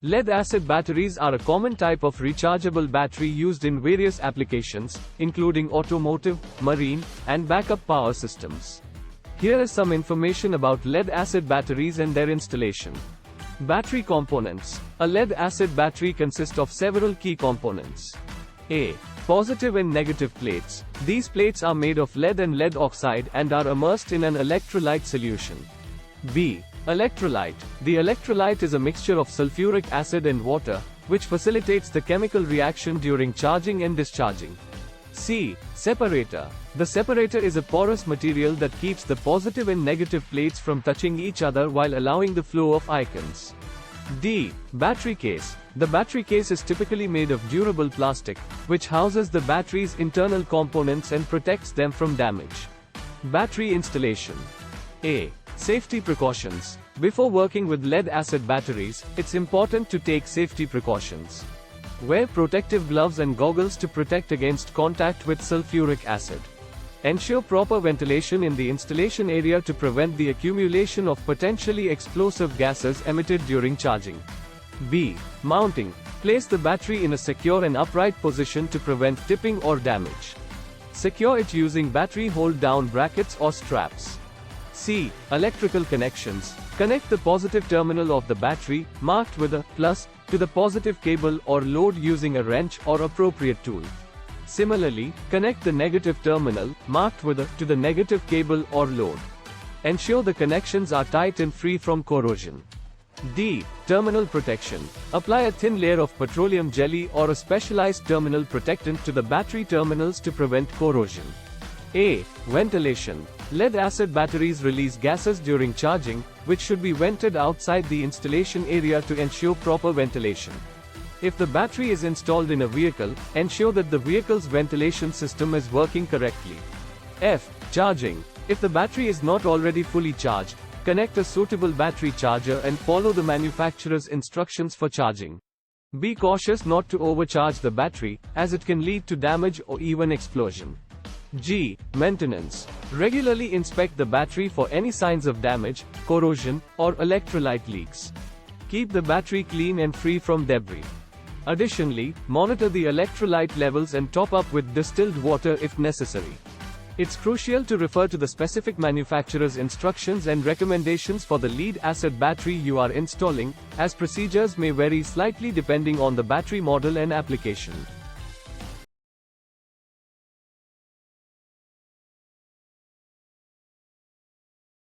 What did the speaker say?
Lead-acid batteries are a common type of rechargeable battery used in various applications, including automotive, marine, and backup power systems. Here is some information about lead-acid batteries and their installation. Battery components. A lead-acid battery consists of several key components. A. Positive and negative plates. These plates are made of lead and lead oxide and are immersed in an electrolyte solution. B. Electrolyte. The electrolyte is a mixture of sulfuric acid and water, which facilitates the chemical reaction during charging and discharging. C. Separator. The separator is a porous material that keeps the positive and negative plates from touching each other while allowing the flow of ions. D. Battery case. The battery case is typically made of durable plastic, which houses the battery's internal components and protects them from damage. Battery installation. A. Safety precautions. Before working with lead-acid batteries, it's important to take safety precautions. Wear protective gloves and goggles to protect against contact with sulfuric acid. Ensure proper ventilation in the installation area to prevent the accumulation of potentially explosive gases emitted during charging. B. Mounting. Place the battery in a secure and upright position to prevent tipping or damage. Secure it using battery hold-down brackets or straps. C. Electrical connections. Connect the positive terminal of the battery, marked with a plus, to the positive cable or load using a wrench or appropriate tool. Similarly, connect the negative terminal, marked with a, to the negative cable or load. Ensure the connections are tight and free from corrosion. D. Terminal protection. Apply a thin layer of petroleum jelly or a specialized terminal protectant to the battery terminals to prevent corrosion. A. Ventilation. Lead-acid batteries release gases during charging, which should be vented outside the installation area to ensure proper ventilation. If the battery is installed in a vehicle, ensure that the vehicle's ventilation system is working correctly. F. Charging. If the battery is not already fully charged, connect a suitable battery charger and follow the manufacturer's instructions for charging. Be cautious not to overcharge the battery, as it can lead to damage or even explosion. G. Maintenance. Regularly inspect the battery for any signs of damage, corrosion, or electrolyte leaks. Keep the battery clean and free from debris. Additionally, monitor the electrolyte levels and top up with distilled water if necessary. It's crucial to refer to the specific manufacturer's instructions and recommendations for the lead-acid battery you are installing, as procedures may vary slightly depending on the battery model and application.